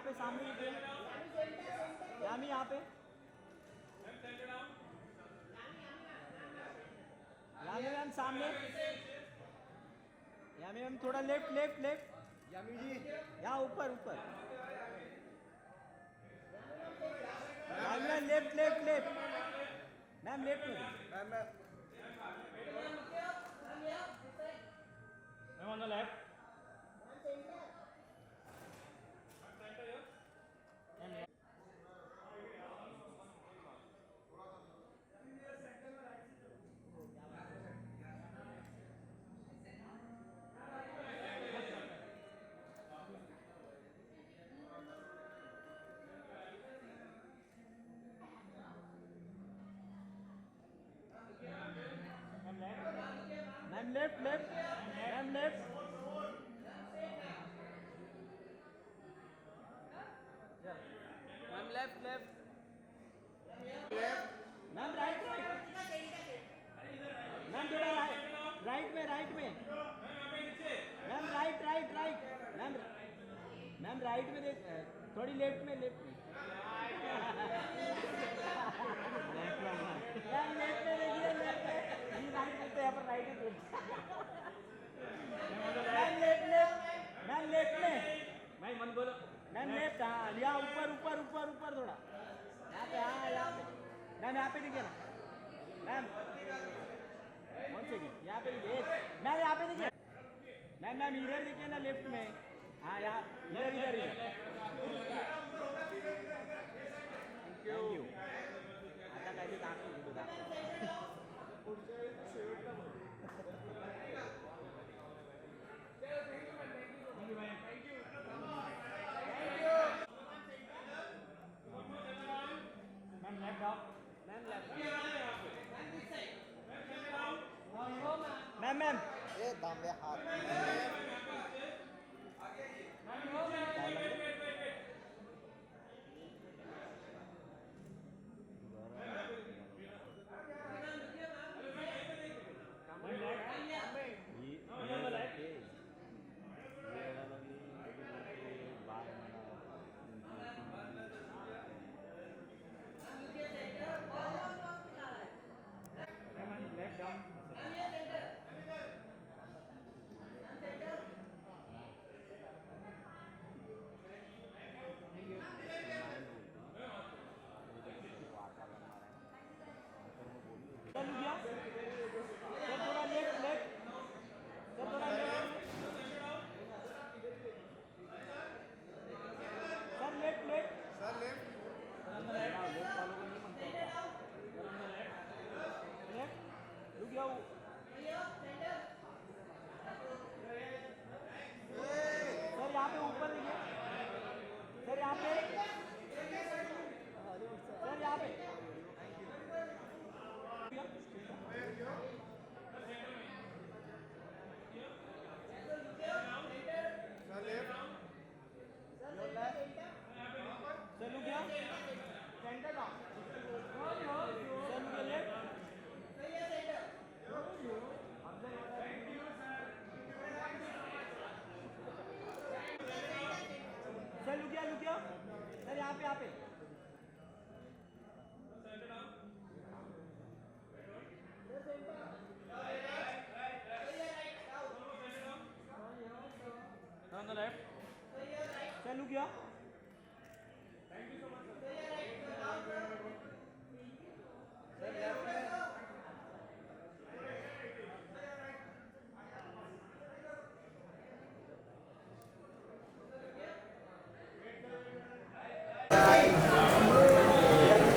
पे सामने रुकिए। यामी यहाँ पे, यामी मैम सामने, यामी मैम थोड़ा left left left, Yami ji यहाँ ऊपर ऊपर, Yami ma'am left left left, ma'am left में, ma'am on the left, ma'am left left, ma'am left, ma'am left left, ma'am right right, ma'am थोड़ा राइट में राइट में, ma'am right right right, ma'am ma'am right में देख, थोड़ी left में left में, ma'am left में देखिए, लेफ्ट में राइट में, तो यहाँ पर राइट है, ma'am left left, ma'am left में, मैम मन बोलो, मैम लेफ्ट, हाँ यहाँ ऊपर ऊपर ऊपर ऊपर थोड़ा, यहाँ पे, हाँ यहाँ पे, मैम यहाँ पे दिखे ना, मैम कौन से यहाँ पे दिखे, मैम यहाँ पे दिखे, मैम मैम इधर दिखे ना लेफ्ट में, हाँ यहाँ इधर इधर इधर, थैंक यू, आता काही दाखव, मैम लेफ्ट आओ, मैम लेफ्ट, मैम मैम ये दामले हाथ थोड़ा लेफ्ट लेफ्ट, थोड़ा left, sir left left, sir left left रुक जाओ, सर यहाँ पे ऊपर देखिए, सर यहाँ पे, सर यहाँ पे, सर लेफ्ट चलो क्या सेंटर का, चलो लेफ्ट, सर लुकिया सर यहाँ पे on the left, सर लुकिया,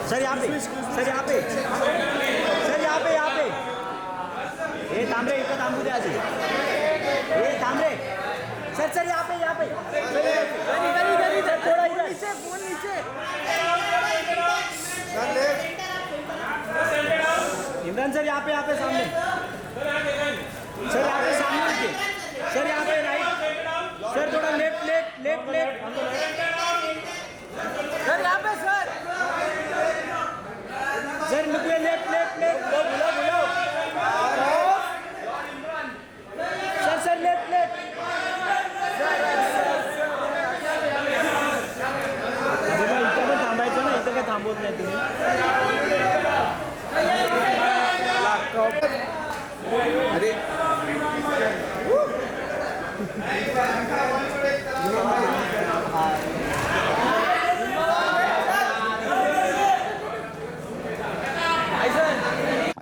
सर यहाँ पे, सर यहाँ पे, सर यहाँ पे, ये तांबरे इकडे थांबू द्या, ये तांबरे, सर यहाँ पे, इधर थोड़ा इधर नीचे, फोन नीचे, सर लेफ्ट इमरान सर यहाँ पे सामने, सर यहाँ पे सामने रुकिए, सर यहाँ पे राइट, सर थोड़ा left left left left, sir यहाँ पे सर रुकिए, लेफ्ट लेफ्ट लेफ्ट, बुलाओ sir left left,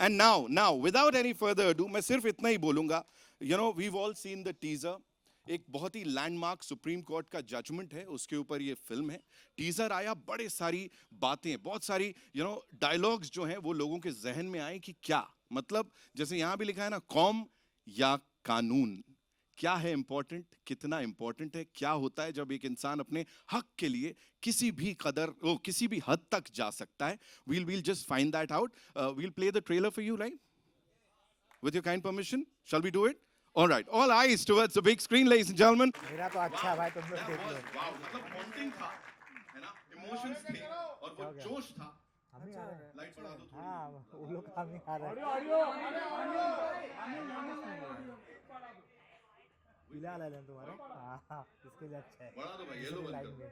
And now, without any further ado, मैं सिर्फ इतना ही बोलूंगा. You know, we've all seen the teaser. एक बहुत ही लैंडमार्क सुप्रीम कोर्ट का जजमेंट है, उसके ऊपर ये फिल्म है. टीजर आया, बड़े सारी बातें, बहुत सारी डायलॉग्स जो हैं वो लोगों के जहन में आए कि क्या मतलब, जैसे यहां भी लिखा है ना, कौम या कानून, क्या है इंपॉर्टेंट, कितना इंपॉर्टेंट है, क्या होता है जब एक इंसान अपने हक के लिए किसी भी किसी भी हद तक जा सकता है. we'll just find that out. We'll play the trailer for you, right? With your kind permission, shall we do it? All right, all eyes towards the big screen, ladies and gentlemen. मेरा तो अच्छा भाई, तुम लोग देख लो. Wow, मतलब haunting था, है ना, emotions थे और वो जोश था. हम ही आ रहे हैं. लाइट बढ़ा दो थोड़ी. हाँ, वो लोग हम ही आ रहे हैं. पीला ले लें तुम्हारे. हाँ, इसके लिए अच्छा है. बढ़ा दो भाई, ये लो बंद लाइन करो. में.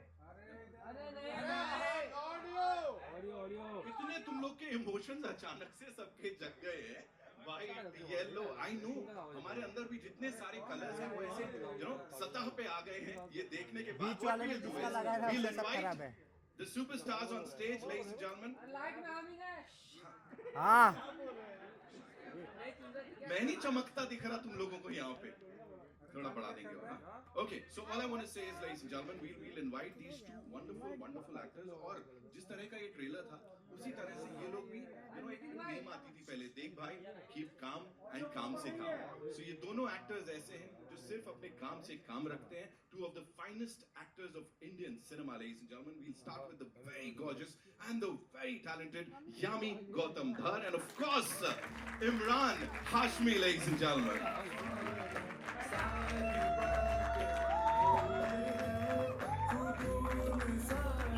इतने तुम लोग के इमोशंस अचानक से सबके जग गए हैं. वाइट, येलो, आई नो, हमारे अंदर भी जितने सारे कलर्स हैं वो ऐसे सतह पे आ गए हैं ये देखने के बाद. बीच वाले में जिसका लगा है उसका सब खराब है. The superstars on stage, ladies and gentlemen. हाँ. मैं नहीं चमकता दिख रहा तुम लोगों को यहाँ पे. थोड़ा बढ़ा देंगे और ना. Okay, so all I want to say is, ladies and gentlemen, we'll invite these two wonderful actors. और जिस तरह का ये ट्रेलर था, उसी तरह से ये लोग भी, एक गेम आती थी पहले, देख भाई, keep calm and काम से काम. So ये दोनों actors ऐसे हैं जो सिर्फ अपने काम से काम रखते हैं. Two of the finest actors of Indian cinema, ladies and gentlemen. We'll start with the very gorgeous and the very talented Yami Gautam Dhar, and of course Imran Hashmi, ladies and gentlemen.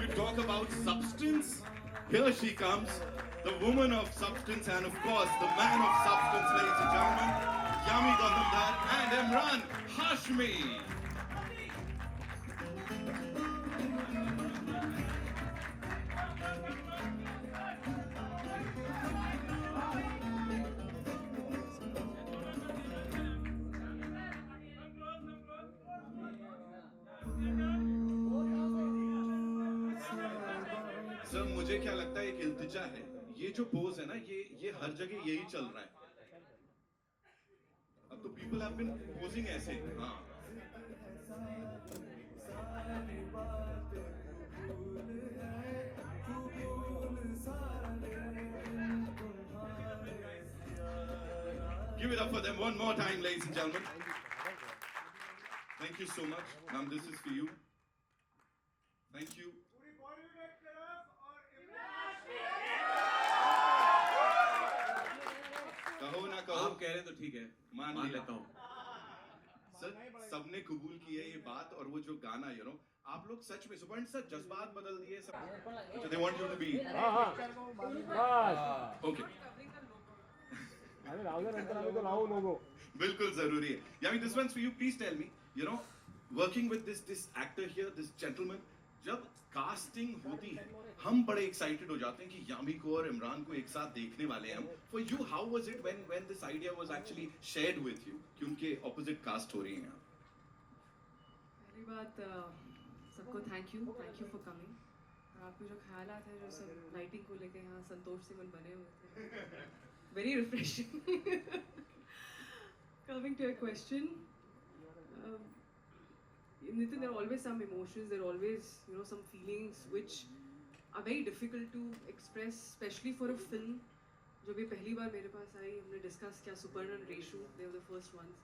You talk about substance, here she comes, the woman of substance, and of course the man of substance, ladies and gentlemen, Yami Gautam Dhar and Imran Hashmi. Sir मुझे क्या लगता है, एक इल्तिजा है. ये जो pose है ना, ये हर जगह यही चल रहा है. अब तो पीपल हैव बीन पोजिंग ऐसे. हाँ, give it up for them one more time, ladies and gentlemen. Thank you so much. Ma'am, this is for you. Thank you. कहो ना कहो, आप कह रहे तो ठीक है, मान मान लिया. लेता हूँ. सर सबने कबूल की है ये बात. और वो जो गाना, आप लोग सच में सुपरहिट सर जज्बात बदल दिए सब. They want you to be. Okay. बिल्कुल जरूरी है. यामी, this one's for you. Please tell me, working with this actor here, this gentleman, जब कास्टिंग होती है हम बड़े एक्साइटेड हो जाते हैं कि यामी को और इमरान को एक साथ देखने वाले हैं हम. For you, how was it when this idea was actually shared with you कि उनके opposite cast हो रही हैं? पहली बात, सबको थैंक यू फॉर कमिंग. आपके जो ख्यालात हैं, जो सब लाइटिंग को लेके यहाँ संतोष सिमन बने हुए थे, very refreshing. Coming to a question, Nitin, there are always some emotions, there are always, some feelings which are very difficult to express, especially for a film. जब ये पहली बार मेरे पास आई, हमने डिस्कस किया सुपर्ण और Reshu, they were the first ones.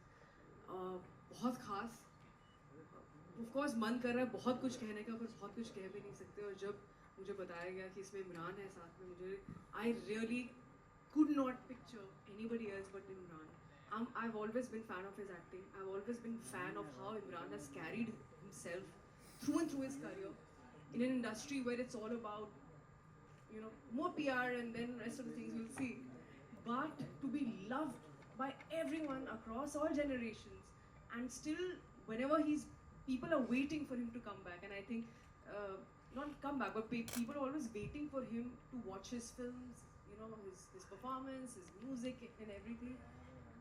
बहुत खास. Of course मन कर रहा है बहुत कुछ कहने का, पर बहुत कुछ कह भी नहीं सकते. और जब मुझे बताया गया कि इसमें इमरान है साथ में, मुझे I really could not picture anybody else but Imran. I've always been fan of his acting. I've always been fan of how Imran has carried himself through and through his career in an industry where it's all about, more PR and then rest of the things we'll see. But to be loved by everyone across all generations, and still whenever people are waiting for him to come back. And I think not come back, but people are always waiting for him to watch his films, you know, his performance, his music, and everything.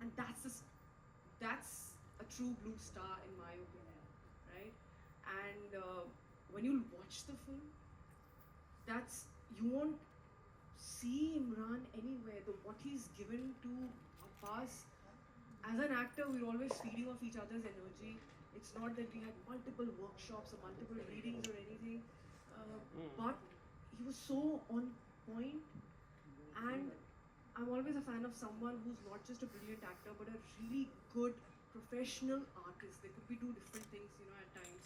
And that's a true blue star in my opinion, right? And when you watch the film, you won't see Imran anywhere. What he's given to Abbas, as an actor, we're always feeding off each other's energy. It's not that we had multiple workshops or multiple readings or anything, but he was so on point. And I'm always a fan of someone who's not just a brilliant actor, but a really good professional artist. They could be two different things, you know, at times.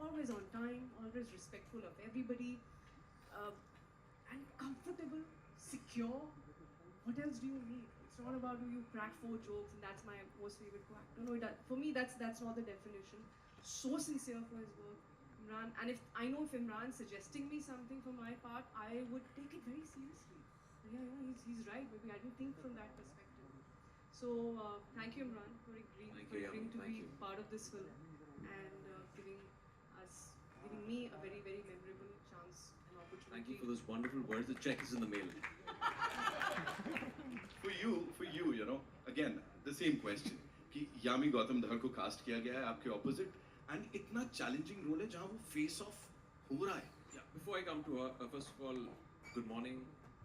Always on time, always respectful of everybody, and comfortable, secure. What else do you need? It's not about you crack 4 jokes and that's my most favorite actor. No, for me, that's not the definition. So sincere for his work, Imran. And if Imran's suggesting me something for my part, I would take it very seriously. Yeah, he's right. Maybe I didn't think from that perspective. So thank you, Imran, for agreeing to be part of this film and giving me a very, very memorable chance and opportunity. Thank you for those wonderful words. The check is in the mail. For you, you know, again, the same question. कि यामी गौतम धर को cast किया गया है आपके opposite and इतना challenging role है जहाँ वो फेस ऑफ हो रहा है. Yeah, before I come to her, first of all, good morning,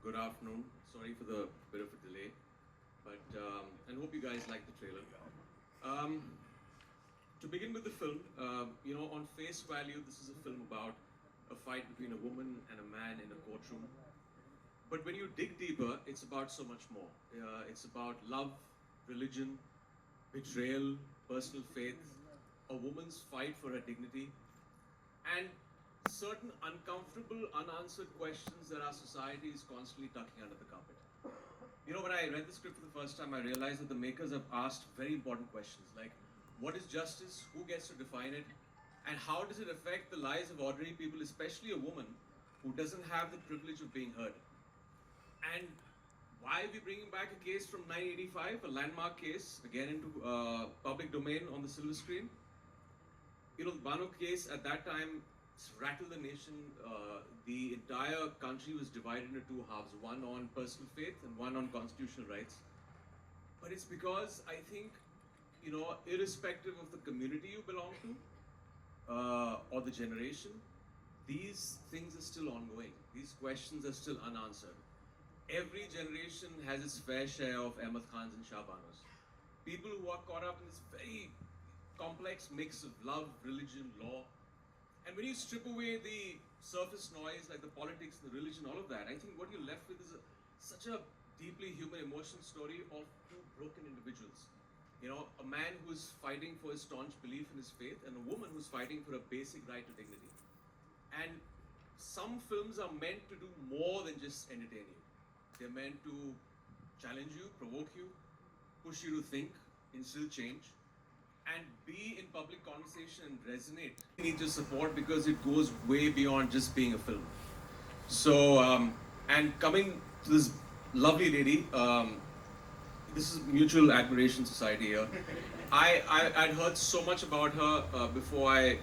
good afternoon. Sorry for the bit of a delay, but and hope you guys like the trailer. To begin with the film, you know, on face value, this is a film about a fight between a woman and a man in a courtroom. But when you dig deeper, it's about so much more. It's about love, religion, betrayal, personal faith, a woman's fight for her dignity, and certain uncomfortable, unanswered questions that our society is constantly tucking under the carpet. You know, when I read the script for the first time, I realized that the makers have asked very important questions like, what is justice? Who gets to define it? And how does it affect the lives of ordinary people, especially a woman who doesn't have the privilege of being heard? And why are we bringing back a case from 1985, a landmark case, again into public domain on the silver screen? You know, the Bano case at that time rattled the nation. The entire country was divided into 2 halves, one on personal faith and one on constitutional rights. But it's because I think, you know, irrespective of the community you belong to or the generation, these things are still ongoing. These questions are still unanswered. Every generation has its fair share of Ahmed Khans and Shah Banos. People who are caught up in this very complex mix of love, religion, law. And when you strip away the surface noise like the politics, the religion, all of that, I think what you're left with is such a deeply human emotional story of 2 broken individuals. You know, a man who's fighting for his staunch belief in his faith and a woman who's fighting for a basic right to dignity. And some films are meant to do more than just entertain you. They're meant to challenge you, provoke you, push you to think, instill change, and be in public conversation and resonate. You need your support because it goes way beyond just being a film. So, and coming to this lovely lady, this is Mutual Admiration Society here. I'd heard so much about her before I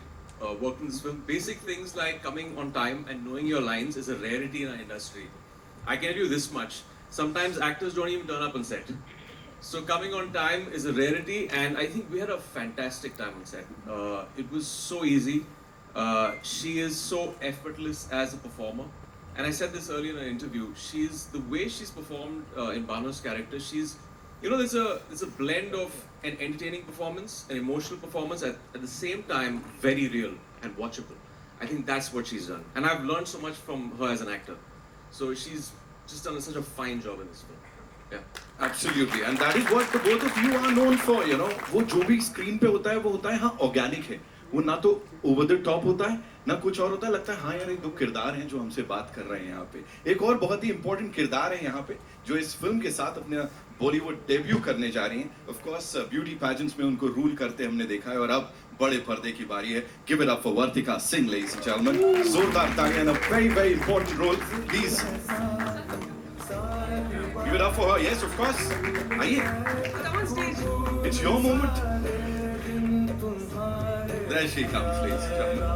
worked in this film. Basic things like coming on time and knowing your lines is a rarity in our industry. I can tell you this much. Sometimes actors don't even turn up on set. So coming on time is a rarity, and I think we had a fantastic time on set. It was so easy. She is so effortless as a performer. And I said this earlier in an interview. The way she's performed in Bano's character, you know, there's a blend of an entertaining performance, an emotional performance, at the same time, very real and watchable. I think that's what she's done. And I've learned so much from her as an actor. So she's just done such a fine job in this film. Yeah. Absolutely, and that is what the both of you are known for, you know. वो जो भी screen पे होता है वो होता है हाँ ऑर्गेनिक है. वो ना तो ओवर द टॉप होता है ना कुछ और होता है. लगता है हाँ यार ये 2 किरदार हैं जो हमसे बात कर रहे हैं यहाँ पे. एक और बहुत ही इंपॉर्टेंट किरदार है यहाँ पे जो इस फिल्म के साथ अपने बॉलीवुड डेब्यू करने जा रही हैं. ऑफ कोर्स ब्यूटी पैजेंट्स में उनको रूल करते हमने देखा है और अब बड़े पर्दे की बारी है. Give it up for Vartika Singh, ladies and gentleman. जोरदार तालियां. A very, very important role. Please give it up for her. Yes, of course. आइए. Come on stage. It's your moment. There she comes, ladies and gentlemen.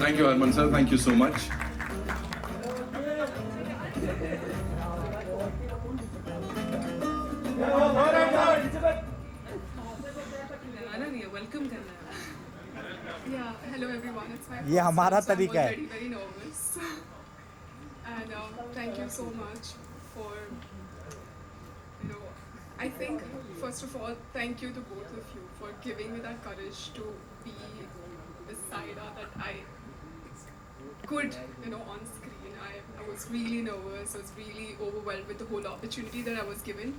Thank you, Arman sir. Thank you so much. आना नहीं है, welcome करना है. Yeah, hello everyone. It's my ये हमारा first time, so तरीका I'm है. very, very nervous. And thank you so much for, I think, first of all, thank you to both of you for giving me that courage to be the Saira that I could, on screen. I was really nervous. I was really overwhelmed with the whole opportunity that I was given.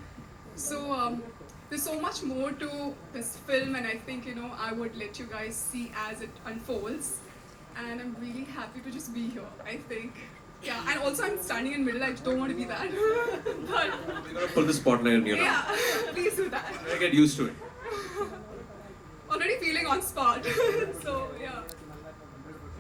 So there's so much more to this film, and I think, I would let you guys see as it unfolds. And I'm really happy to just be here, I think. Yeah, and also I'm standing in the middle. I don't want to be that. But We're gonna pull the spotlight on you now. yeah, please do that. I get used to it. Already feeling on spot. So yeah.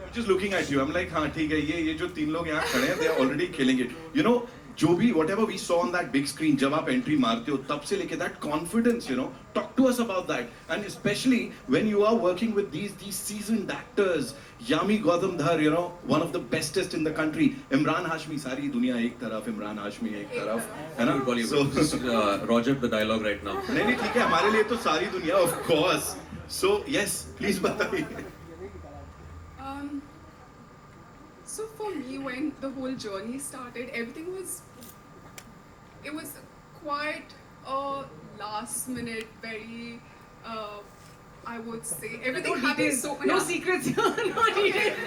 I'm just looking at you. I'm like, हाँ ठीक है ये जो तीन लोग यहाँ खड़े हैं, they are already killing it. You know, जो भी whatever we saw on that big screen, जब आप entry मारते हो, तब से लेके that confidence, talk to us about that. And especially when you are working with these seasoned actors, Yami Gautam Dhar, one of the bestest in the country. Imran Hashmi, सारी दुनिया एक तरफ, Imran Hashmi एक तरफ, है ना? Bollywood. Just Roger the dialogue right now. नहीं ठीक है, हमारे लिए तो सारी दुनिया, of course. So yes, please बताइए. So for me, when the whole journey started, everything was quite a last minute, very, I would say, everything happened so... No secrets here, no details.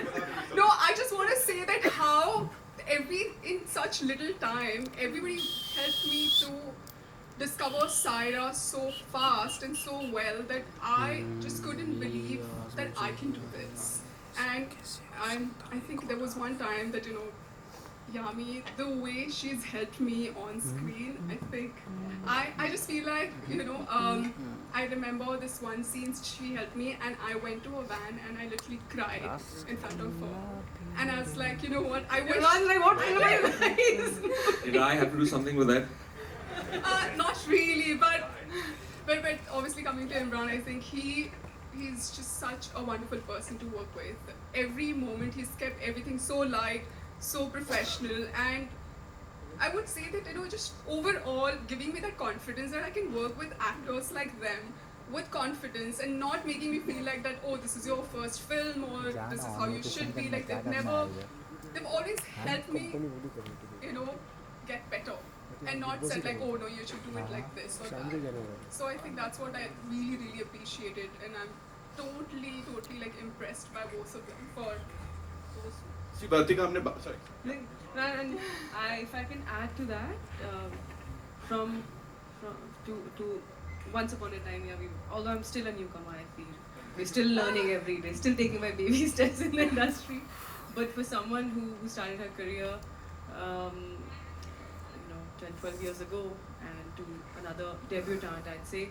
No, I just want to say that how in such little time, everybody helped me to discover Saira so fast and so well that I just couldn't believe that I can do this. And I think there was one time that, Yami, the way she's helped me on screen, I think, I just feel like, I remember this one scene she helped me, and I went to a van and I literally cried in front of her. And I was like, you know what, I wish... Everyone's like, what film are you guys? Did I have to do something with that? Not really, but obviously coming to Imran, I think he's just such a wonderful person to work with. Every moment he's kept everything so light, so professional, and I would say that, just overall giving me that confidence that I can work with actors like them with confidence and not making me feel like that, oh, this is your first film or this is how you should be. Like they've always helped me, get better. And not said like, oh no, you should do it like this or that. So I think that's what I really, really appreciated, and I'm totally like impressed by both of them for those. See, Bhartika, हमने sorry. And if I can add to that, from to once upon a time, yeah, although I'm still a newcomer, I feel we're still learning every day, still taking my baby steps in the industry. But for someone who started her career, 12 years ago, and to another debutante, I'd say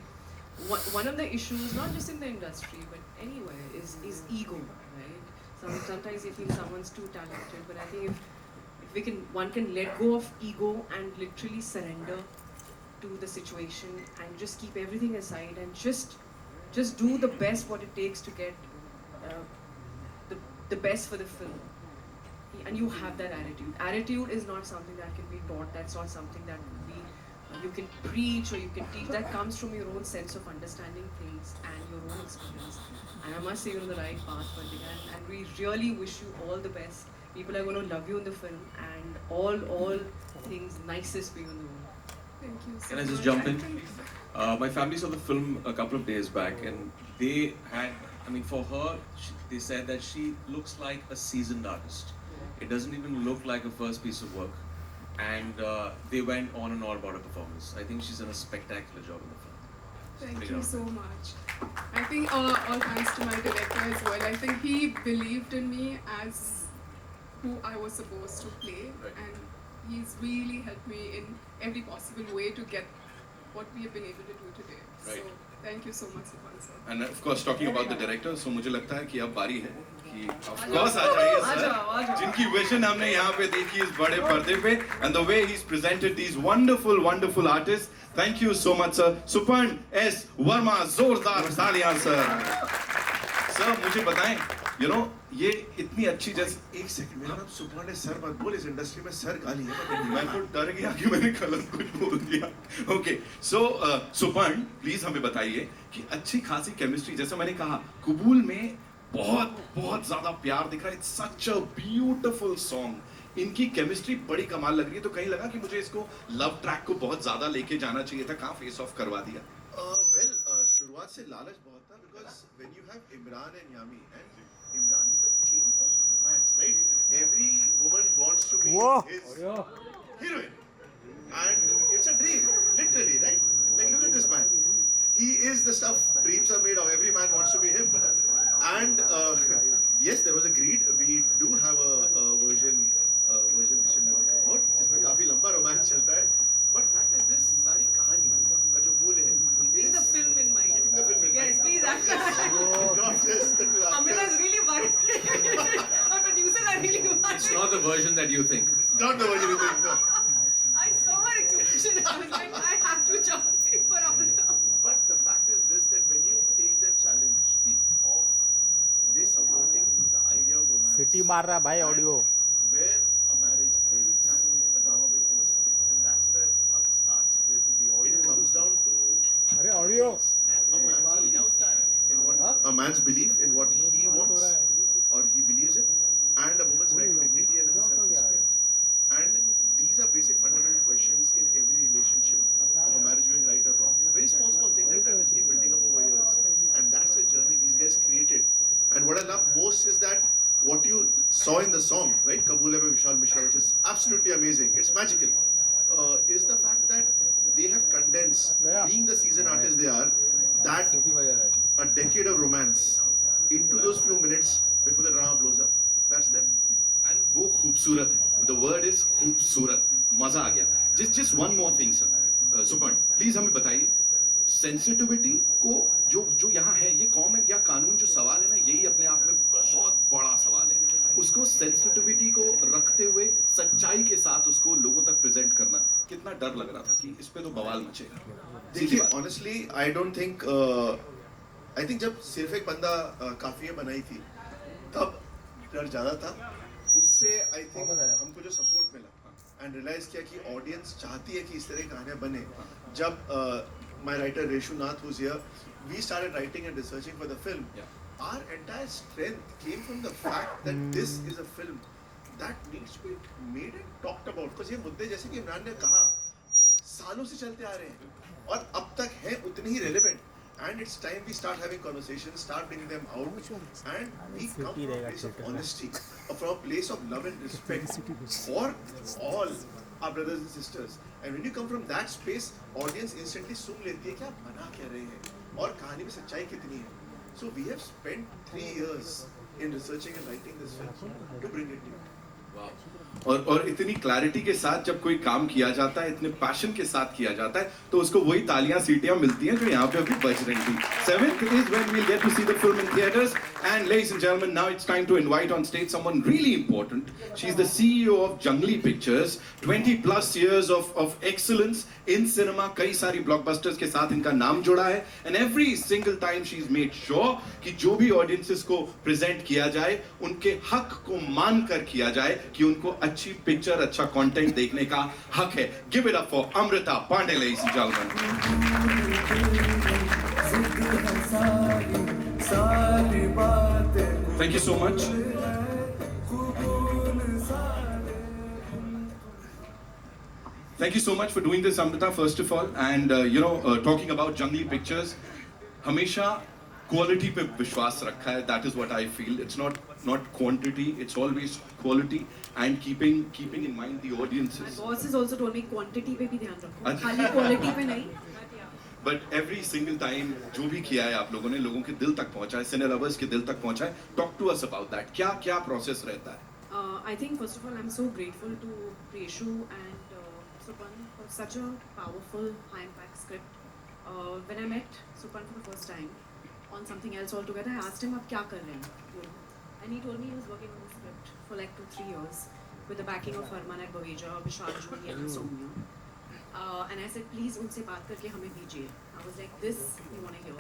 one of the issues, not just in the industry but anywhere, is ego, right? Sometimes you feel someone's too talented, but I think if one can let go of ego and literally surrender to the situation and just keep everything aside and just do the best what it takes to get the best for the film. And you have that attitude. Attitude is not something that can be taught. That's not something that you can preach or you can teach. That comes from your own sense of understanding things and your own experience. And I must say you're on the right path, Bhartika. And we really wish you all the best. People are going to love you in the film, and all things nicest for you in the world. Thank you so Can I just much. jump in? My family saw the film a couple of days back, and they had, for her, they said that she looks like a seasoned artist. It doesn't even look like a first piece of work. And they went on and on about her performance. I think she's done a spectacular job in the film. Thank Big you round. so much. I think all thanks to my director as well. I think he believed in me as who I was supposed to play, Right. and he's really helped me in every possible way to get what we have been able to do today. Right. So thank you so much, Sivan sir. And of course, talking about the director, so मुझे लगता है कि अब बारी है कि of course आ जाइए sir, जिनकी vision हमने यहाँ पे देखी इस बड़े पर्दे पे, and the way he's presented these wonderful artists. Thank you so much, sir. Suparn S. Verma, जोरदार तालियां sir. Sir, मुझे बताएं यू नो ये इतनी अच्छी जैसे एक सेकंड, मेरा नाम सुपर्ण है, सर मत बोल, इस इंडस्ट्री में सर गाली है। मैं तो डर गया कि मैंने गलत कुछ बोल दिया। ओके सो सुपर्ण प्लीज हमें बताइए कि अच्छी खासी केमिस्ट्री, जैसे मैंने कहा कबूल में बहुत बहुत ज्यादा प्यार दिख रहा है, it's such a beautiful song, इनकी केमिस्ट्री बड़ी कमाल लग रही है, तो कहीं लगा कि मुझे इसको लव ट्रैक को बहुत ज्यादा लेके जाना चाहिए था, कहाँ फेस ऑफ करवा दिया? वेल शुरुआत से लालच बहुत था, because when you have Imran and Yami, and Imran is the king of romance, right? Every woman wants to be his heroine, and it's a dream, literally, right? Like, look at this man. He is the stuff dreams are made of. Every man wants to be him. And yes, there was a greed. We do have a version which will never come out, जिसमें काफी लंबा romance चलता है. But fact is this, सारी कहानी का जो मूल है, Keeping the film in mind. keeping the film in Yes, mind. please act. Not just the two Amrita is actors. really worried. Our producers are really It's worried. not the version that you think. Not the version you think, no. I saw her expression. I was like, I have to jump in for Amrita. But the fact is this, that when you take that challenge of this aborting the idea of romance, city मार रहा भाई audio. where a marriage ends, a drama begins, and that's where Haq starts with. It comes down to अरे audio a man's belief in what he wants or he believes in, and a woman's right to dignity and self-respect. And these are basic fundamental questions in every relationship of a marriage going right or wrong. Very small things like that which keep building up over years, and that's the journey these guys created. And what I love most is that what you saw in the song, right, Kabul Hai by Vishal Mishra, which is absolutely amazing, it's magical, is the fact that they have condensed, being the seasoned artists they are, that a decade of romance into those few minutes before the drama blows up. That's them. And वो खूबसूरत है, the word is खूबसूरत, मजा आ गया। Just one more thing sir, Suparn please हमें बताइए sensitivity को जो यहाँ है, ये कॉमन या कानून जो सवाल है ना, यही अपने आप में बहुत बड़ा सवाल है, उसको सेंसिटिविटी को रखते हुए सच्चाई के साथ उसको लोगों तक प्रेजेंट करना, कितना डर लग रहा था कि इस पे तो बवाल मचेगा? देखिए honestly I don't think, I think जब सिर्फ एक बंदा काफिया बनाई थी तब डर ज्यादा था, उससे आई थिंक हमको जो सपोर्ट मिला एंड रियलाइज किया कि ऑडियंस चाहती है कि इस तरह की कहानियां बने. जब my writer Reshu Nath was here, we started writing and researching for the film. Our entire strength came from the fact that this is a film that needs to be made and talked about. Because ये मुद्दे जैसे कि इमरान ने कहा सालों से चलते आ रहे हैं और अब तक हैं उतने ही relevant. And it's time we start having conversations, start bringing them out, and we come from a place of honesty, from a place of love and respect for all our brothers and sisters. And when you come from that space, audience instantly सुन लेती है कि आप बना क्या रहे हैं और कहानी में सच्चाई कितनी है. So we have spent 3 years in researching and writing this film to bring it to you. और इतनी क्लैरिटी के साथ जब कोई काम किया जाता है, इतने पैशन के साथ किया जाता है, तो उसको वही तालियां सीटियां मिलती हैं जो यहाँ पे अभी बज रही थी. 7th is when we'll get to see the film in theaters. And ladies and gentlemen, now it's time to invite on stage someone really important. She's the CEO of Jungly Pictures. 20 plus years of excellence in cinema. कई सारी blockbusters के साथ इनका नाम जुड़ा है. And every single time she's made sure कि जो भी audiences को present किया जाए, उनके हक को मान कर किया जाए, कि उनको अच्छी पिक्चर, अच्छा कंटेंट देखने का हक है. Give it up for Amrita Pandey, ladies and gentlemen. Thank you so much. Thank you so much for doing this, Amrita, first of all. And talking about Jungly Pictures, हमेशा quality पे विश्वास रखा है. That is what I feel. It's not quantity. It's always quality and keeping in mind the audiences. My boss has also told me quantity पे भी ध्यान रखो, अच्छा. खाली quality पे नहीं. But every single time जो भी किया है आप लोगों ने, लोगों के दिल तक पहुंचा है, सिने लवर्स के दिल तक पहुंचा है. Talk to us about that. क्या process रहता है? I think first of all I'm so grateful to Reshu and Supan for such a powerful high impact script. When I met Supan for the first time on something else altogether, I asked him आप क्या कर रहे हैं? And he told me he was working on the script for like 2-3 years with the backing of Farman Baweja, Vishal Joshi and Soumya. And I said please उनसे बात करके हमें दीजिए. I was like this we want to hear.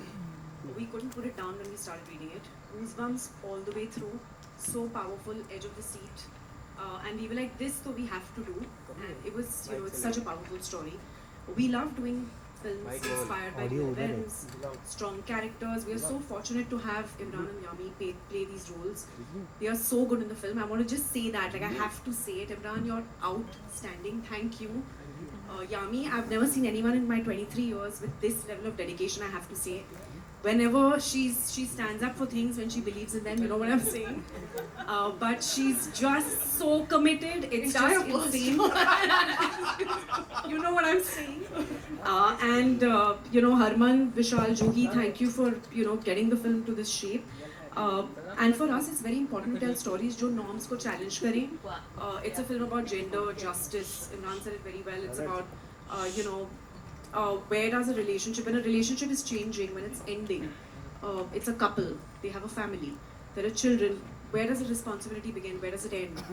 We couldn't put it down when we started reading it. Goosebumps all the way through, so powerful, edge of the seat. And we were like, this, so we have to do. And it was, you know, it's such a powerful story. We love doing films inspired by real events, strong characters. We are so fortunate to have Imran and Yami play these roles. They are so good in the film. I want to just say that, like I have to say it. Imran, you're outstanding. Thank you. Yami, I've never seen anyone in my 23 years with this level of dedication, I have to say. Whenever she stands up for things, when she believes in them, you know what I'm saying? But she's just so committed, it's just insane. You know what I'm saying? And you know, Harman, Vishal, Jogi, thank you for, you know, getting the film to this shape. And for us, it's very important to tell stories जो norms को challenge करें. It's a film about gender, justice. Imran said it very well. It's about, you know, where does a relationship, when a relationship is changing, when it's ending, it's a couple, they have a family, there are children, where does the responsibility begin, where does it end,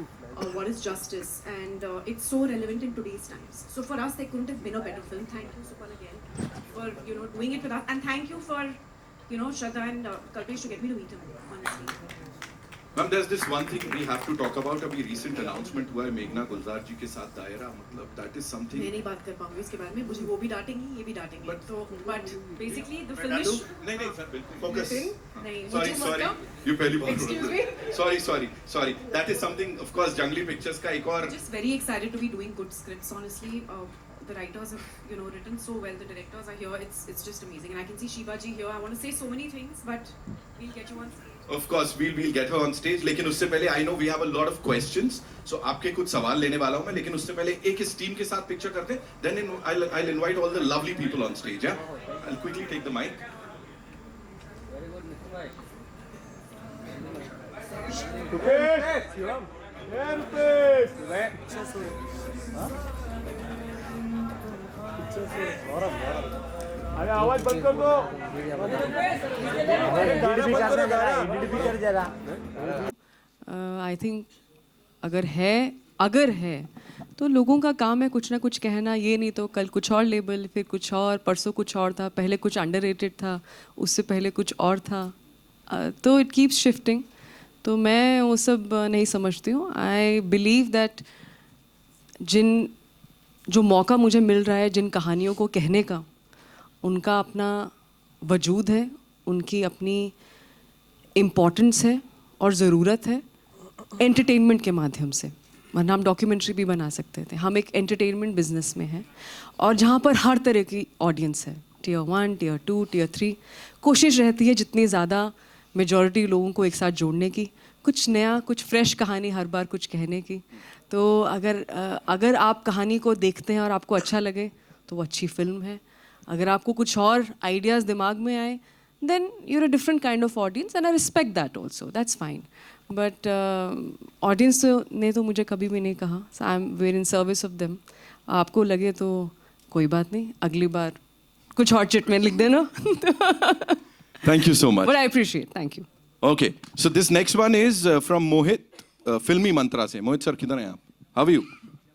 what is justice, and it's so relevant in today's times. So for us, there couldn't have been a better film. Thank you, Supal, again, for, you know, doing it with us, and thank you for, you know, Shraddha and Kalpesh to get me to meet him, honestly. Ma'am, there's this one thing we have to talk about. अभी recent announcement हुआ है मेघना गुलजार जी के साथ दायरा, मतलब that is something. मैं नहीं बात कर पाऊंगी इसके बारे में, मुझे वो भी डांटेंगी, ये भी डांटेंगे. तो, but basically the film is. नहीं सर बिल्कुल. Focus. नहीं. Sorry. You पहली बार. Excuse me. Sorry. That is something, of course, Jungly Pictures का एक और. Just very excited to be doing good scripts. Honestly, the writers have, you know, written so well. The directors are here. It's just amazing, and I can see Shiva ji here. I want to say so many things, but we'll get you on stage. Of course, we'll get her on stage. लेकिन उससे पहले I know we have a lot of questions. So आपके कुछ सवाल लेने वाला हूँ मैं. लेकिन उससे पहले एक इस टीम के साथ पिक्चर करते हैं. Then I'll invite all the lovely people on stage. Yeah, I'll quickly take the mic. अरे आवाज बंद कर दो. I think अगर है तो लोगों का काम है कुछ ना कुछ कहना. ये नहीं तो कल कुछ और लेबल, फिर कुछ और, परसों कुछ और था, पहले कुछ अंडररेटेड था, उससे पहले कुछ और था. तो इट कीप्स शिफ्टिंग. तो मैं वो सब नहीं समझती हूँ. आई बिलीव दैट जो मौका मुझे मिल रहा है जिन कहानियों को कहने का, उनका अपना वजूद है, उनकी अपनी इम्पोर्टेंस है और ज़रूरत है एंटरटेनमेंट के माध्यम से. वरना हम डॉक्यूमेंट्री भी बना सकते थे. हम एक एंटरटेनमेंट बिजनेस में हैं और जहाँ पर हर तरह की ऑडियंस है, Tier 1, Tier 2, Tier 3. कोशिश रहती है जितनी ज़्यादा मेजॉरिटी लोगों को एक साथ जोड़ने की, कुछ नया, कुछ फ्रेश कहानी हर बार कुछ कहने की. तो अगर आप कहानी को देखते हैं और आपको अच्छा लगे तो वो अच्छी फिल्म है. अगर आपको कुछ और आइडियाज़ दिमाग में आए, then you're a different kind of audience and I respect that also. That's fine. But audience ने तो मुझे कभी भी नहीं कहा. So we're in service of them. आपको लगे तो कोई बात नहीं, अगली बार कुछ और चिट में लिख देना. Thank you so much. But I appreciate. Thank you. Okay, so this next one is from Mohit, Filmi Mantra से. Mohit sir, किधर हैं आप? How are you?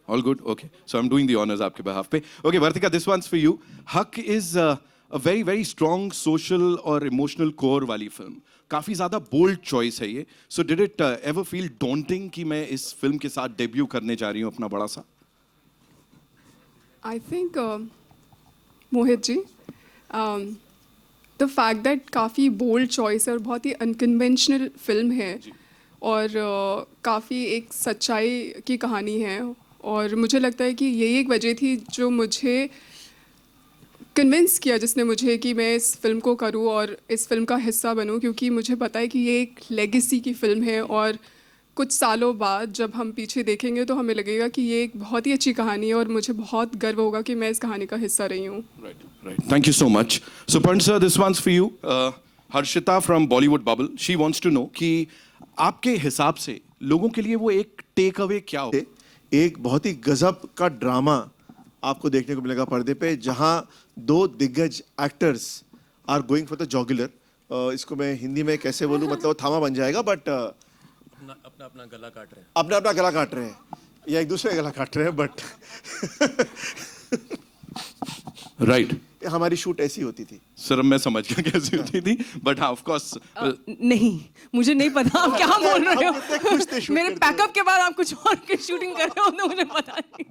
All good? Okay. So I'm doing the honors आपके behalf पे. Okay, Vartika, this one's for you. Haq is a very, very strong social or emotional core वाली film. काफ़ी ज़्यादा bold choice है ये. So did it ever feel daunting कि मैं इस film के साथ debut करने जा रही हूँ अपना बड़ा सा? I think, Mohit ji, the fact that काफ़ी bold choice है और बहुत ही unconventional film है और काफ़ी एक सच्चाई की कहानी है. और मुझे लगता है कि यही एक वजह थी जो मुझे कन्विंस किया, जिसने मुझे कि मैं इस फिल्म को करूं और इस फिल्म का हिस्सा बनूं, क्योंकि मुझे पता है कि ये एक लेगेसी की फ़िल्म है और कुछ सालों बाद जब हम पीछे देखेंगे तो हमें लगेगा कि ये एक बहुत ही अच्छी कहानी है और मुझे बहुत गर्व होगा कि मैं इस कहानी का हिस्सा रही हूँ. Right. Thank you so much. So Pant sir, this one's for you. Harshita from Bollywood Bubble. She wants to know कि आपके हिसाब से लोगों के लिए वो एक टेक अवे क्या हो? एक बहुत ही गजब का ड्रामा आपको देखने को मिलेगा पर्दे पे, जहां दो दिग्गज actors are going for the jugular. इसको मैं हिंदी में कैसे बोलूं, मतलब वो थामा बन जाएगा, बट अपना गला काट रहे हैं. अपना गला काट रहे हैं या एक दूसरे का गला काट रहे हैं, बट राइट. हमारी शूट ऐसी होती थी। सर मैं समझ गया कैसी होती थी, बट हाँ ऑफ कोर्स नहीं, मुझे नहीं पता आप क्या बोल रहे कितने खुश थे हो। shoot मेरे करते पैकअप के बाद आप कुछ और की शूटिंग कर रहे हो तो मुझे पता नहीं।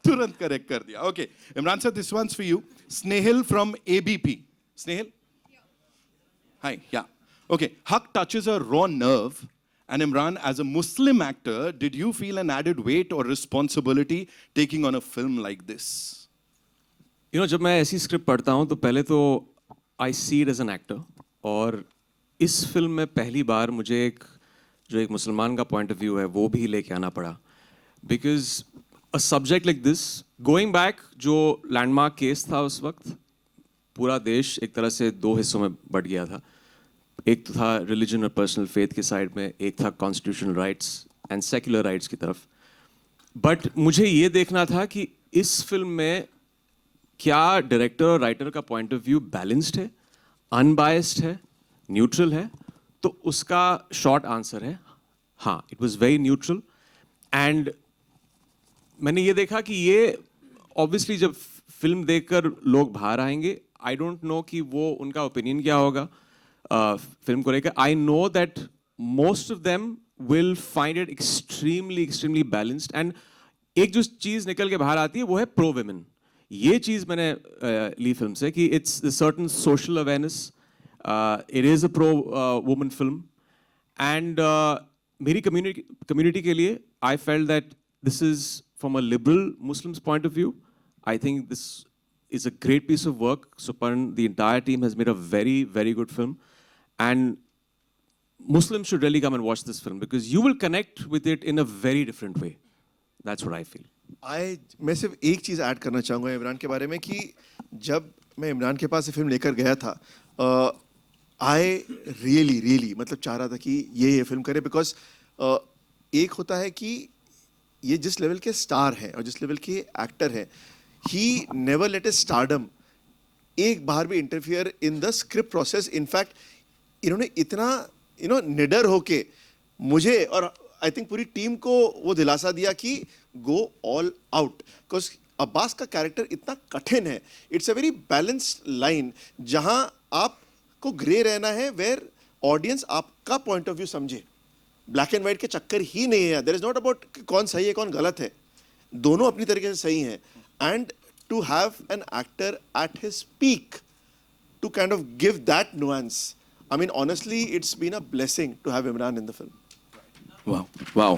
तुरंत करेक्ट कर दिया. Okay, Imran sir, this one's for you. Snehal from ABP. Snehal? Hi, yeah. Okay, Huck touches a raw nerve. And Imran, as a Muslim actor, did you feel an added weight or responsibility taking on a film like this? You know, जब मैं ऐसी script पढ़ता हूँ तो पहले तो I see it as an actor, और इस फिल्म में पहली बार मुझे जो एक मुसलमान का पॉइंट ऑफ व्यू है वो भी लेके आना पड़ा. Because a subject like this, going back, जो लैंडमार्क केस था उस वक्त, पूरा देश एक तरह से दो हिस्सों में बट गया था. एक तो था रिलीजन और पर्सनल फेथ के साइड में, एक था constitutional rights and secular rights की तरफ. बट मुझे ये देखना था कि इस फिल्म में क्या डायरेक्टर और राइटर का पॉइंट ऑफ व्यू बैलेंस्ड है, अनबायस्ड है, न्यूट्रल है. तो उसका शॉर्ट आंसर है हाँ, it was very neutral. And मैंने ये देखा कि ये ऑब्वियसली जब फिल्म देखकर लोग बाहर आएंगे, आई डोंट नो कि वो उनका ओपिनियन क्या होगा फिल्म को लेकर. I know that most of them will find it extremely balanced. And एक जो चीज़ निकल के बाहर आती है वो है प्रो विमेन. ये चीज़ मैंने ली फिल्म से कि it's certain social awareness, it is a pro woman film. And मेरी कम्युनिटी के लिए I felt that this is from a liberal Muslims point of view. I think this is a great piece of work. Suparn, the entire team has made a very good film, and Muslims should really come and watch this film because you will connect with it in a very different way. That's what I feel. मैं सिर्फ एक चीज़ add करना चाहूँगा इमरान के बारे में कि जब मैं इमरान के पास ये फिल्म लेकर गया था, आई रियली मतलब चाह रहा था कि ये फिल्म करे. बिकॉज एक होता है कि ये जिस लेवल के स्टार हैं और जिस लेवल के एक्टर हैं, he never let his stardom एक बार भी interfere in the script process. In fact इन्होंने इतना निडर होके मुझे और आई थिंक पूरी टीम को वो दिलासा दिया कि go all out. Because Abbas का कैरेक्टर इतना कठिन है. It's a very balanced line जहां आपको ग्रे रहना है, वेयर ऑडियंस आपका पॉइंट ऑफ व्यू समझे. ब्लैक एंड वाइट के चक्कर ही नहीं है. देयर इज नॉट अबाउट कौन सही है कौन गलत है, दोनों अपनी तरीके से सही हैं. And to have an actor at his peak to kind of give that nuance, I mean, honestly, it's been a blessing to have Imran in the film. Wow.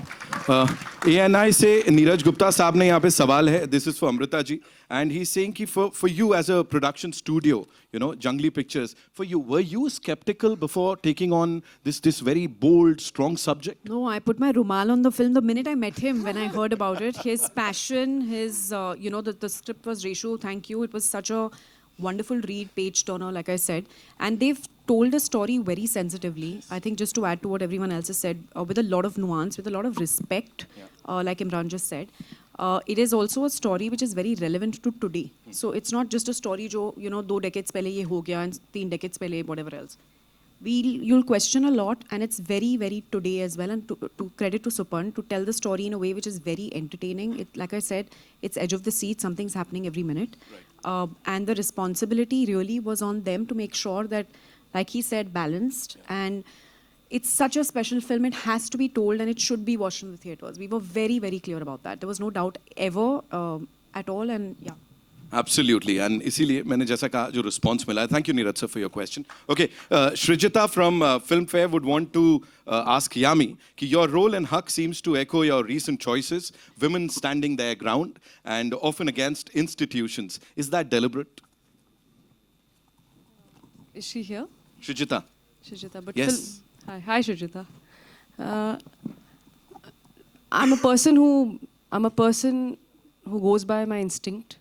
ANI से नीरज गुप्ता साहब ने यहाँ पे सवाल है. This is for Amrita ji, and he's saying कि for you as a production studio, you know, Jungly Pictures, for you, were you skeptical before taking on this very bold, strong subject? No, I put my rumal on the film the minute I met him. When I heard about it, his passion, his the script was ratio. Thank you. It was such a wonderful read, page turner, like I said, and they've told a story very sensitively. I think just to add to what everyone else has said, with a lot of nuance, with a lot of respect, like Imran just said. It is also a story which is very relevant to today. So it's not just a story जो 2 decades पहले ये हो गया and 3 decades पहले whatever else. You'll question a lot, and it's very today as well. And to credit to Suparn to tell the story in a way which is very entertaining. Like I said, it's edge of the seat. Something's happening every minute, and the responsibility really was on them to make sure that, like he said, balanced. And it's such a special film. It has to be told, and it should be watched in the theaters. We were very clear about that. There was no doubt ever at all. And yeah. Absolutely, and इसीलिए मैंने जैसा कहा जो response मिला है. Thank you Neeraj sir for your question. Okay, Shrijita from Filmfare would want to ask Yami कि your role in Huck seems to echo your recent choices, women standing their ground and often against institutions. Is that deliberate? Is she here? Shrijita. But Yes. Hi Shrijita. I'm a person who goes by my instinct.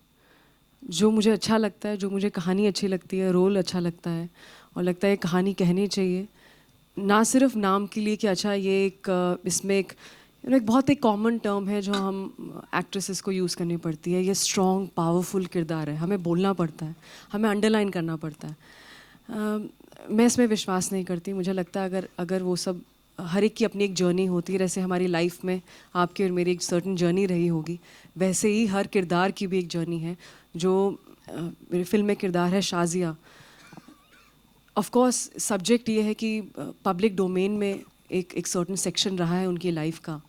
जो मुझे अच्छा लगता है, जो मुझे कहानी अच्छी लगती है, रोल अच्छा लगता है और लगता है कहानी कहनी चाहिए, ना सिर्फ नाम के लिए कि अच्छा ये एक इसमें एक बहुत एक कॉमन टर्म है जो हम एक्ट्रेसेस को यूज़ करनी पड़ती है. ये स्ट्रॉन्ग पावरफुल किरदार है, हमें बोलना पड़ता है, हमें अंडरलाइन करना पड़ता है. मैं इसमें विश्वास नहीं करती. मुझे लगता है अगर वो सब, हर एक की अपनी एक जर्नी होती है, जैसे हमारी लाइफ में आपकी और मेरी एक सर्टन जर्नी रही होगी, वैसे ही हर किरदार की भी एक जर्नी है जो मेरे फिल्म में किरदार है शाजिया. ऑफ कोर्स सब्जेक्ट ये है कि पब्लिक डोमेन में एक सर्टन सेक्शन रहा है उनकी लाइफ का,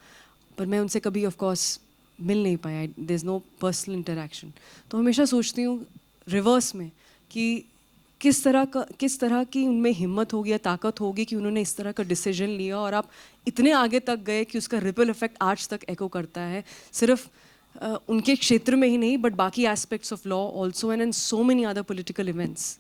पर मैं उनसे कभी ऑफ कोर्स मिल नहीं पाया. There is no personal interaction. तो हमेशा सोचती हूँ रिवर्स में कि किस तरह की उनमें हिम्मत होगी या ताकत होगी कि उन्होंने इस तरह का डिसीजन लिया और आप इतने आगे तक गए कि उसका रिपल इफेक्ट आज तक एको करता है, सिर्फ उनके क्षेत्र में ही नहीं बट बाकी aspects of law also and in so many other political events.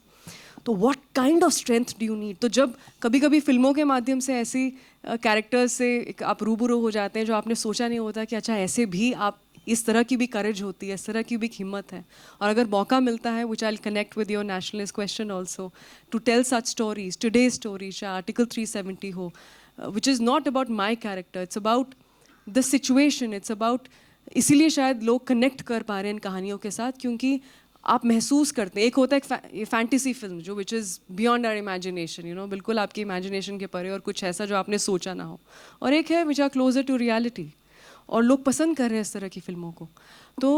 तो what kind of strength do you need? तो जब कभी कभी फिल्मों के माध्यम से ऐसी कैरेक्टर्स से आप रूबरू हो जाते हैं जो आपने सोचा नहीं होता कि अच्छा ऐसे भी आप, इस तरह की भी करेज होती है, इस तरह की भी हिम्मत है. और अगर मौका मिलता है, which I will connect with your nationalist question also, to tell such stories, today stories, article 370 हो, which is not about my character, it's about the situation, it's about, इसीलिए शायद लोग कनेक्ट कर पा रहे हैं इन कहानियों के साथ क्योंकि आप महसूस करते हैं. एक होता है ये फैंटेसी फिल्म जो which is beyond our imagination, you know, बिल्कुल आपकी इमेजिनेशन के परे और कुछ ऐसा जो आपने सोचा ना हो, और एक है which are closer to reality, और लोग पसंद कर रहे हैं इस तरह की फिल्मों को. तो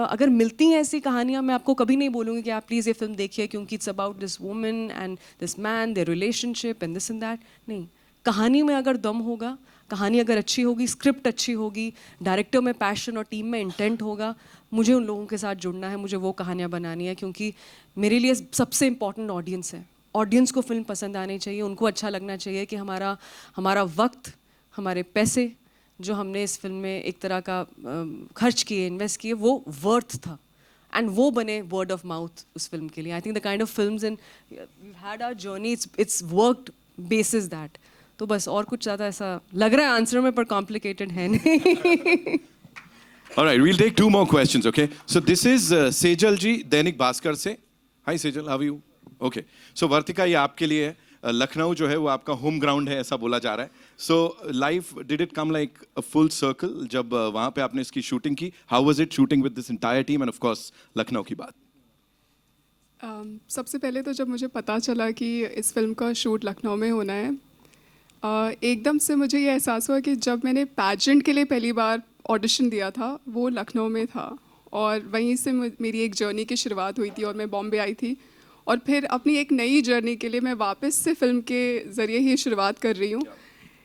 अगर मिलती हैं ऐसी कहानियाँ, मैं आपको कभी नहीं बोलूँगी कि आप प्लीज़ ये फिल्म देखिए क्योंकि it's about this woman and this man, their relationship and this and that. नहीं, कहानी में अगर दम होगा, कहानी अगर अच्छी होगी, स्क्रिप्ट अच्छी होगी, डायरेक्टर में पैशन और टीम में इंटेंट होगा, मुझे उन लोगों के साथ जुड़ना है, मुझे वो कहानियाँ बनानी है क्योंकि मेरे लिए सबसे इम्पॉर्टेंट ऑडियंस है. ऑडियंस को फिल्म पसंद आनी चाहिए, उनको अच्छा लगना चाहिए कि हमारा वक्त, हमारे पैसे जो हमने इस फिल्म में एक तरह का खर्च किए, इन्वेस्ट किए, वो वर्थ था. एंड वो बने वर्ड ऑफ माउथ उस फिल्म के लिए. I think the kind of films in we had our journey, it's worked basis that. तो बस, और कुछ ज़्यादा ऐसा लग रहा है आंसर में पर कॉम्प्लिकेटेड है नहीं. All right, we'll take two more questions, okay? So this is Sejal ji, Dainik Bhaskar से. Hi Sejal, how are you? Okay. So वर्तिका, ये आपके लिए है. लखनऊ जो है वो आपका होम ग्राउंड है ऐसा बोला जा रहा है. So life, did it come like a full circle जब वहाँ पे आपने इसकी शूटिंग की? How was it shooting with this entire team and of course Lucknow की बात? सबसे पहले तो जब मुझे पता चला कि इस फिल्म का शूट लखनऊ में होना है, एकदम से मुझे ये एहसास हुआ कि जब मैंने पैजेंट के लिए पहली बार ऑडिशन दिया था वो लखनऊ में था, और वहीं से मेरी एक जर्नी की शुरुआत हुई थी और मैं बॉम्बे आई थी, और फिर अपनी एक नई जर्नी के लिए मैं वापस से फिल्म के ज़रिए ही शुरुआत कर रही हूँ.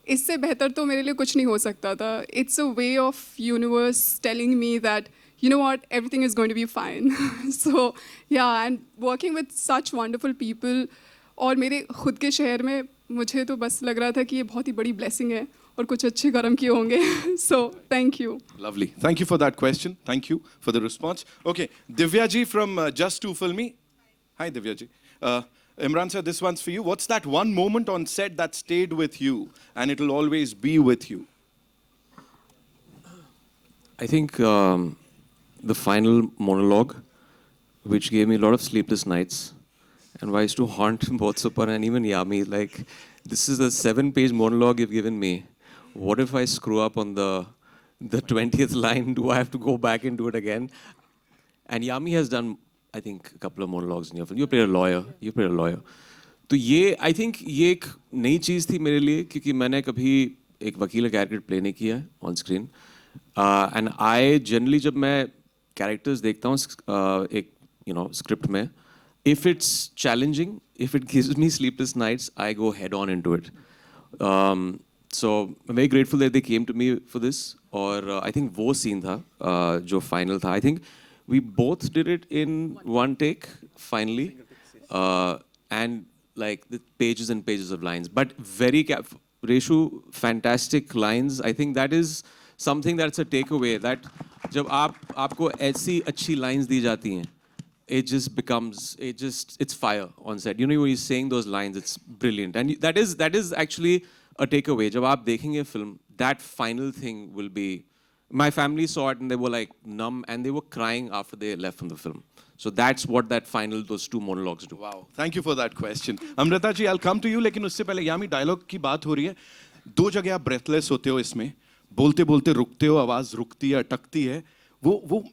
इससे बेहतर तो मेरे लिए कुछ नहीं हो सकता था. It's a way of universe telling me that you know what, everything is going to be fine. So yeah, and working with such wonderful people, और मेरे खुद के शहर में मुझे तो बस लग रहा था कि ये बहुत ही बड़ी blessing है और कुछ अच्छे कर्म किए होंगे. So thank you. Lovely. Thank you for that question. Thank you for the response. Okay, Divya ji from Just Too Filmy. Hi Divya ji. Imran sir, this one's for you. What's that one moment on set that stayed with you and it'll always be with you? I think the final monologue, which gave me a lot of sleepless nights, and I used to haunt both Super and even Yami. Like, this is a 7-page monologue you've given me. What if I screw up on the 20th line? Do I have to go back and do it again? And Yami has done, I think, a couple of monologues in your film. You played a lawyer. You played a lawyer. तो ये, I think, ये एक नई चीज़ थी मेरे लिए क्योंकि मैंने कभी एक वकील का कैरेक्टर प्ले नहीं किया on screen. And I generally जब मैं कैरेक्टर्स देखता हूँ एक स्क्रिप्ट में, if it's challenging, if it gives me sleepless nights, I go head on into it. So I'm very grateful that they came to me for this. और I think वो scene था जो final था. I think we both did it in one take finally, and like the pages and pages of lines, but very Reshu, fantastic lines. I think that is something that's a takeaway, that जब आपको ऐसी अच्छी lines दी जाती हैं, it just becomes, it's fire on set. You know, when he's saying those lines, it's brilliant. And that is actually a takeaway. जब आप देखेंगे film, that final thing will be, my family saw it and they were like numb and they were crying after they left from the film. So that's what those two monologues do. Wow, thank you for that question. Amrita ji, I'll come to you, लेकिन उससे पहले यामी dialogue की बात हो रही है. दो जगह आप breathless होते हो इसमें, बोलते बोलते रुकते हो, आवाज रुकती है, अटकती है. वो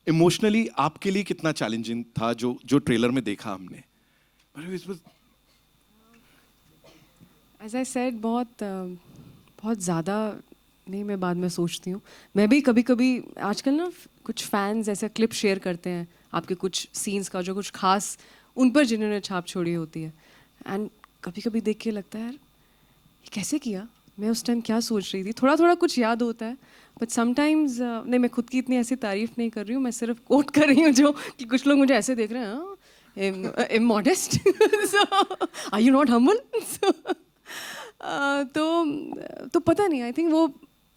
इमोशनली आपके लिए कितना चैलेंजिंग था जो ट्रेलर में देखा हमने? As I said, बहुत ज़्यादा नहीं, मैं बाद में सोचती हूँ. मैं भी कभी कभी आजकल ना कुछ फैंस ऐसे क्लिप शेयर करते हैं आपके कुछ सीन्स का जो कुछ खास उन पर जिन्होंने छाप छोड़ी होती है. एंड कभी कभी देख के लगता है यार ये कैसे किया, मैं उस टाइम क्या सोच रही थी. थोड़ा थोड़ा कुछ याद होता है, बट समटाइम्स नहीं, मैं खुद की इतनी ऐसी तारीफ नहीं कर रही हूँ, मैं सिर्फ कोट कर रही हूँ जो कि कुछ लोग मुझे ऐसे देख रहे हैं, immodest, are you not humble. तो पता नहीं, आई थिंक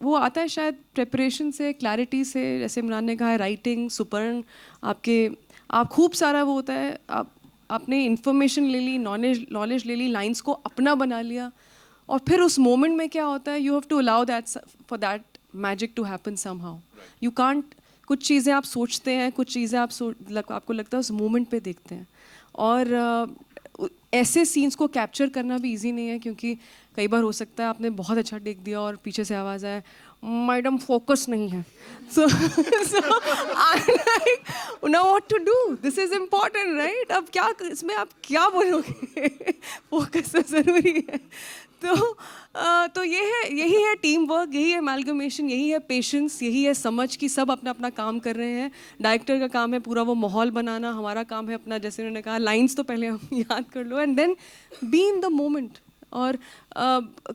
वो आता है शायद प्रेपरेशन से, क्लैरिटी से. जैसे इमरान ने कहा है, राइटिंग, सुपर्ण, आप खूब सारा वो होता है, आपने इंफॉर्मेशन ले ली, नॉलेज ले ली, लाइंस को अपना बना लिया, और फिर उस मोमेंट में क्या होता है, you have to allow that for that magic to happen somehow. You can't, कुछ चीज़ें आप सोचते हैं, कुछ चीज़ें आपको लगता है उस मोमेंट पे देखते हैं. और ऐसे सीन्स को कैप्चर करना भी इजी नहीं है, क्योंकि कई बार हो सकता है आपने बहुत अच्छा टेक दिया और पीछे से आवाज़ आए, मैडम फोकस नहीं है. So I like know what to do, this is important right. अब क्या इसमें आप क्या बोलोगे, फोकस तो ज़रूरी है. तो यही है टीम वर्क, यही है अमेलगमेशन, यही है पेशेंस, यही है समझ कि सब अपना अपना काम कर रहे हैं. डायरेक्टर का काम है पूरा वो माहौल बनाना, हमारा काम है अपना, जैसे उन्होंने कहा, लाइंस तो पहले हम याद कर लो and then be in the moment. और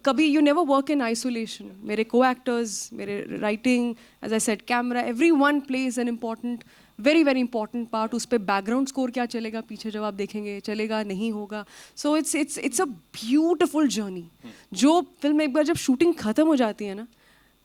कभी you never work in isolation. मेरे को एक्टर्स, मेरे writing, as I said, camera, every one plays an important, very very important part. उस पर बैकग्राउंड स्कोर क्या चलेगा पीछे जब आप देखेंगे, चलेगा नहीं होगा. सो इट्स अ ब्यूटिफुल जर्नी. जो फिल्म एक बार जब शूटिंग ख़त्म हो जाती है ना,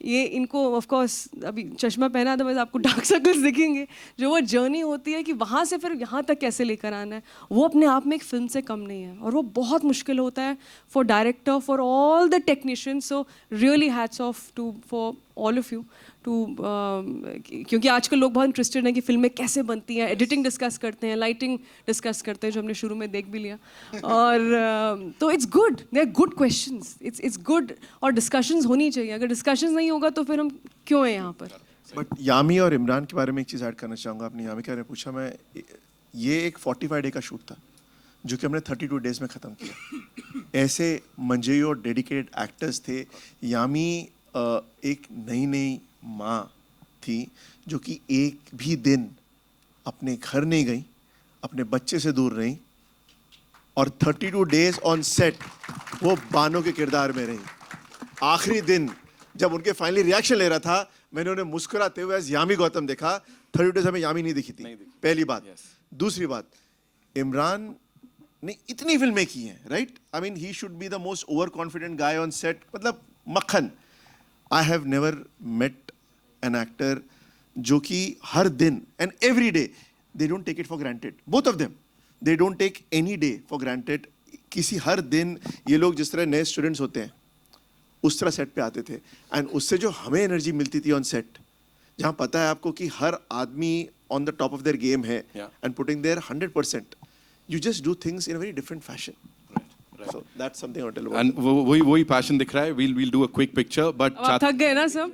ये इनको ऑफ कोर्स अभी चश्मा पहना तो बस आपको डार्क सर्कल्स दिखेंगे. जो वो जर्नी होती है कि वहाँ से फिर यहाँ तक कैसे लेकर आना है, वो अपने आप में एक फिल्म से कम नहीं है. और वो बहुत मुश्किल होता है for director, for all the technicians. So really hats off to for all of you too, क्योंकि आजकल लोग बहुत इंटरेस्टेड हैं कि फिल्में कैसे बनती हैं, एडिटिंग डिस्कस करते हैं, लाइटिंग डिस्कस करते हैं, जो हमने शुरू में देख भी लिया. और तो it's good, they are good questions, it's good. और डिस्कशंस होनी चाहिए. अगर डिस्कशंस नहीं होगा तो फिर हम क्यों हैं यहाँ पर. बट यामी और इमरान के बारे में एक चीज़ ऐड करना चाहूँगा. आपने यामी के बारे में पूछा, मैं ये एक 45 डे का शूट था जो कि हमने 32 डेज में ख़त्म किया. ऐसे मंजेई और डेडिकेटेड एक्टर्स थे. यामी एक नई माँ थी जो कि एक भी दिन अपने घर नहीं गई, अपने बच्चे से दूर रही, और 32 डेज ऑन सेट वो बानो के किरदार में रही. आखिरी दिन जब उनके फाइनली रिएक्शन ले रहा था, मैंने उन्हें मुस्कुराते हुए एज यामी गौतम देखा. 32 डेज हमें यामी नहीं दिखी थी, पहली बात. दूसरी बात, इमरान ने इतनी फिल्में की हैं, right. I mean he should be the most over confident guy on set, मतलब मक्खन. I have never met an actor जो कि हर दिन and every day they don't take it for granted. Both of them, they don't take any day for granted. किसी हर दिन ये लोग जिस तरह नए स्टूडेंट्स होते हैं उस तरह सेट पे आते थे, एंड उससे जो हमें एनर्जी मिलती थी ऑन सेट, जहाँ पता है आपको कि हर आदमी on the top of their game है and putting their 100%, you just do things in a very different fashion. So that's something I want to tell about. And वही passion दिख रहा है. We'll do a quick picture, but आप थक गए ना सब.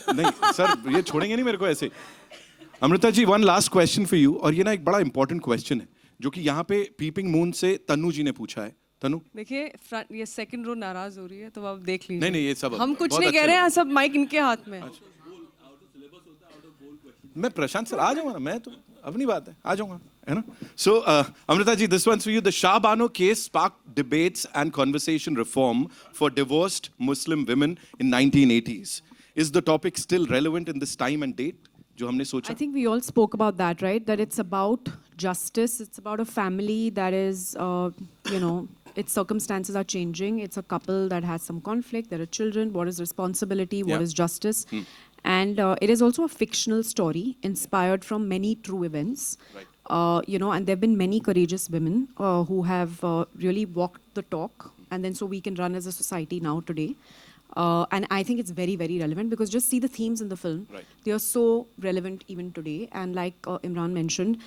नहीं सर, ये छोड़ेंगे नहीं मेरे को ऐसे. Amrita ji, one last question for you, और ये ना एक बड़ा important question है जो कि यहाँ पे पीपिंग मून से तन्नू जी ने पूछा है. तन्नू, देखिए ये सेकंड रो नाराज हो रही है, तो आप देख लीजिए. नहीं ये सब हम कुछ नहीं कह रहे हैं, सब माइक इनके हाथ में. मैं प्रशांत सर आ जाऊंगा ना, मैं तो अपनी बात है, आ जाऊंगा, है ना. So Amrita ji, this one's for you. The Shah Bano case sparked debates and conversation reform for divorced Muslim women in 1980s. Is the topic still relevant in this time and date? जो हमने सोचा. I think we all spoke about that, right? That it's about justice. It's about a family that is, its circumstances are changing. It's a couple that has some conflict. There are children. What is responsibility? What is justice? And it is also a fictional story inspired from many true events. Right. And there have been many courageous women who have really walked the talk, and then so we can run as a society now today. And I think it's very, very relevant because just see the themes in the film. Right. They are so relevant even today. And like Imran mentioned,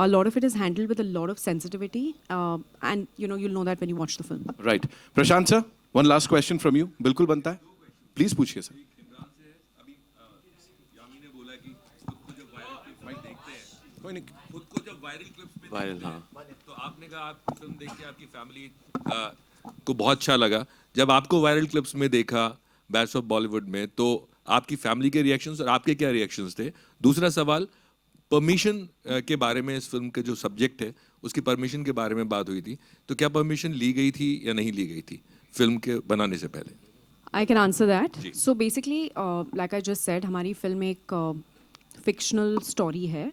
a lot of it is handled with a lot of sensitivity. And you'll know that when you watch the film. Right. Prashant sir, one last question from you. बिल्कुल बनता है. Please पूछिए sir. खुद को जब viral clips में देखते हैं, तो आपने कहा आपकी फिल्म देख के आपकी फैमिली को बहुत अच्छा लगा. जब आपको वायरल क्लिप्स में देखा बैट्स ऑफ बॉलीवुड में, तो आपकी फैमिली के रिएक्शंस और आपके क्या रिएक्शंस थे? दूसरा सवाल, परमिशन के बारे में, इस फिल्म के जो सब्जेक्ट है उसकी परमिशन के बारे में बात हुई थी, तो क्या परमिशन ली गई थी या नहीं ली गई थी फिल्म के बनाने से पहले? I can answer that. So basically, like I just said, हमारी फिल्म एक fictional story है,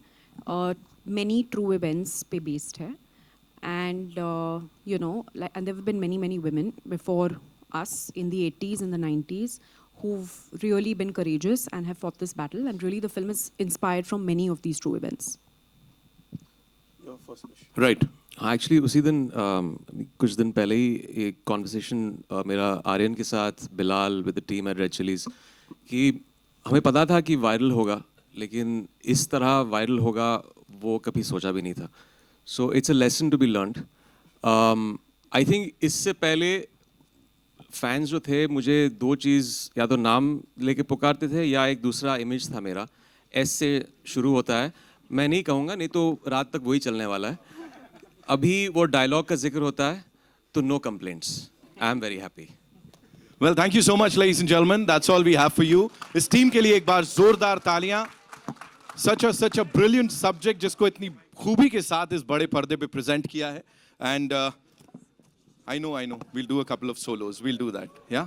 many true events पे based है, and you know, like, and there have been many women before us in the 80s and the 90s who've really been courageous and have fought this battle, and really the film is inspired from many of these true events. Right. हाँ, actually उसी दिन कुछ दिन पहले ही एक conversation मेरा आर्यन के साथ, Bilal with the team at Red Chillies, कि हमें पता था कि वायरल होगा, लेकिन इस तरह वायरल होगा वो कभी सोचा भी नहीं था. So it's a lesson to be learned. I think इससे पहले फैंस जो थे मुझे दो चीज़, या तो नाम लेके पुकारते थे या एक दूसरा इमेज था मेरा, एस से शुरू होता है. मैं नहीं कहूँगा, नहीं तो रात तक वही चलने वाला है. अभी वो डायलॉग का जिक्र होता है तो no complaints. I am very happy. Well, thank you so much, ladies and gentlemen. That's all we have for you. इस टीम के लिए एक बार जोरदार तालियां. Such a brilliant subject जिसको इतनी खूबी के साथ इस बड़े पर्दे पे प्रेजेंट किया है. And I know. We'll do a couple of solos. We'll do that. Yeah.